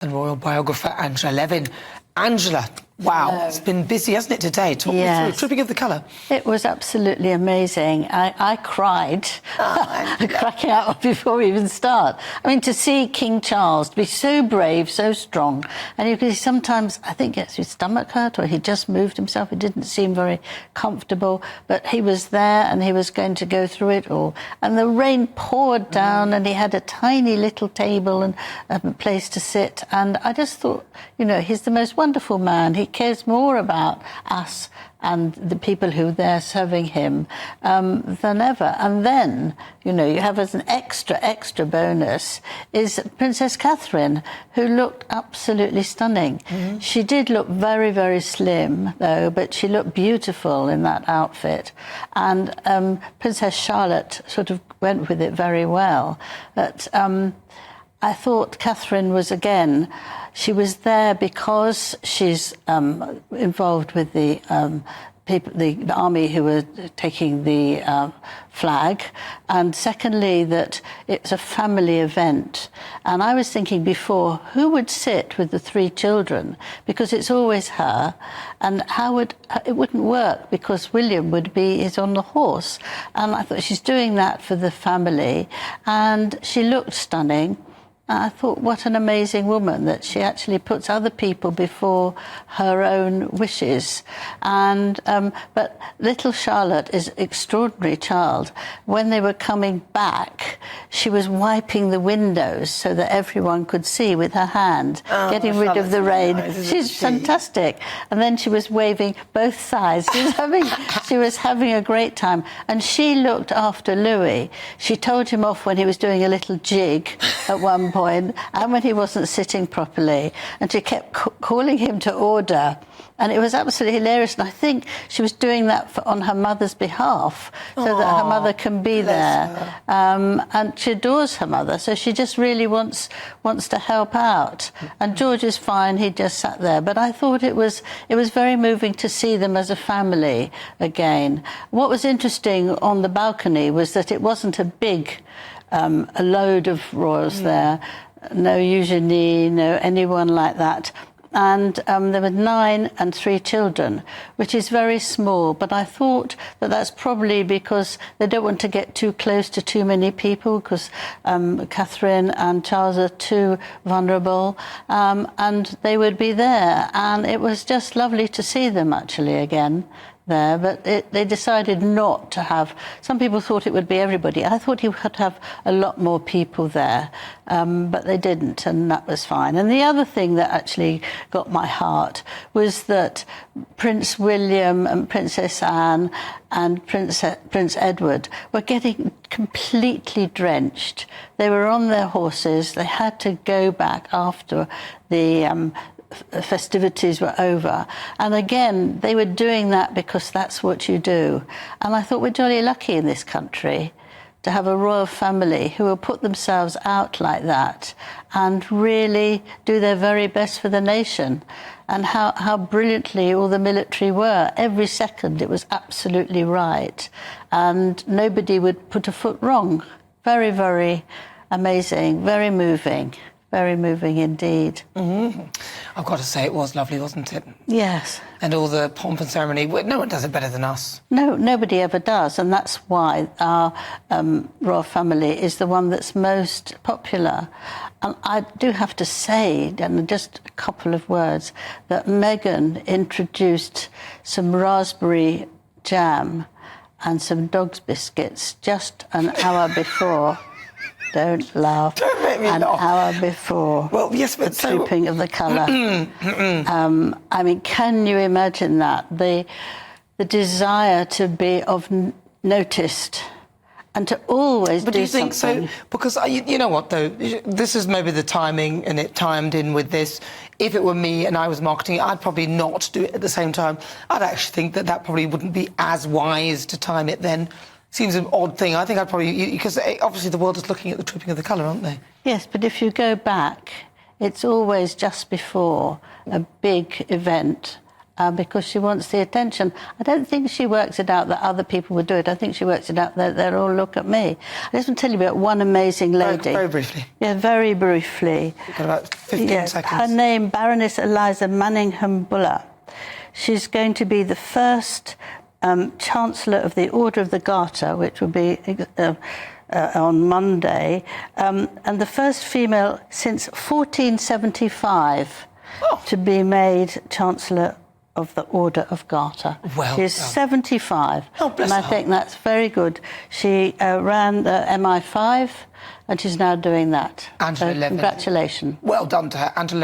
and royal biographer Angela Levin. Angela, wow, it's been busy, hasn't it, today? Talk me through Tripping of the Colour. It was absolutely amazing. I cried, cracking out before we even start. I mean, to see King Charles to be so brave, so strong, and you can sometimes, I think his stomach hurt or he just moved himself. It didn't seem very comfortable, but he was there and he was going to go through it all. And the rain poured down and he had a tiny little table and a place to sit. And I just thought, you know, he's the most wonderful man. He cares more about us and the people who are there serving him than ever. And then, you know, you have as an extra bonus is Princess Catherine, who looked absolutely stunning. She did look very, very slim, though, but she looked beautiful in that outfit. And Princess Charlotte sort of went with it very well. But I thought Catherine was, again, she was there because she's involved with the people, the army who were taking the flag, and secondly that it's a family event. And I was thinking before, who would sit with the 3 children, because it's always her, and how would it wouldn't work because William is on the horse. And I thought she's doing that for the family, and she looked stunning. I thought, what an amazing woman, that she actually puts other people before her own wishes. And but little Charlotte is an extraordinary child. When they were coming back, she was wiping the windows so that everyone could see with her hand, getting rid of the rain. She's fantastic. And then she was waving both sides. She was having a great time. And she looked after Louis. She told him off when he was doing a little jig at one point, and when he wasn't sitting properly, and she kept calling him to order, and it was absolutely hilarious. And I think she was doing that on her mother's behalf, so that her mother can be there. And she adores her mother, so she just really wants to help out. And George is fine; he just sat there. But I thought it was very moving to see them as a family again. What was interesting on the balcony was that it wasn't a big. A load of royals there, no Eugenie, no anyone like that. And there were 9 and 3 children, which is very small. But I thought that that's probably because they don't want to get too close to too many people, because Catherine and Charles are too vulnerable, and they would be there. And it was just lovely to see them actually again there, but they decided not to have. Some people thought it would be everybody. I thought he would have a lot more people there, but they didn't, and that was fine. And the other thing that actually got my heart was that Prince William and Princess Anne and Prince Edward were getting completely drenched. They were on their horses. They had to go back after the festivities were over, and again they were doing that because that's what you do. And I thought, we're jolly lucky in this country to have a royal family who will put themselves out like that and really do their very best for the nation. And how brilliantly all the military were. Every second it was absolutely right, and nobody would put a foot wrong. Very, very amazing, very moving. Very moving indeed. I've got to say, it was lovely, wasn't it? Yes. And all the pomp and ceremony. No one does it better than us. No, nobody ever does, and that's why our royal family is the one that's most popular. And I do have to say, and just a couple of words, that Meghan introduced some raspberry jam and some dog's biscuits just an hour before. Don't laugh. Don't make me laugh. An hour before. Well, yes, but the Tripping of the Colour. I mean, can you imagine that? The desire to be noticed and to always but do you think something. So? Because you know what, though? This is maybe the timing, and it timed in with this. If it were me and I was marketing it, I'd probably not do it at the same time. I'd actually think that probably wouldn't be as wise to time it then. Seems an odd thing. I think I'd probably... Because obviously the world is looking at the Tripping of the Colour, aren't they? Yes, but if you go back, it's always just before a big event, because she wants the attention. I don't think she works it out that other people would do it. I think she works it out that they'll all look at me. I just want to tell you about one amazing lady. Very briefly. Yeah, very briefly. You've got about 15 seconds. Her name, Baroness Eliza Manningham Buller. She's going to be the first Chancellor of the Order of the Garter, which will be on Monday, and the first female since 1475 to be made Chancellor of the Order of Garter. Well She's done. 75, bless and I her think that's very good. She ran the MI5, and she's now doing that. And to 11. Congratulations. Well done to her. And to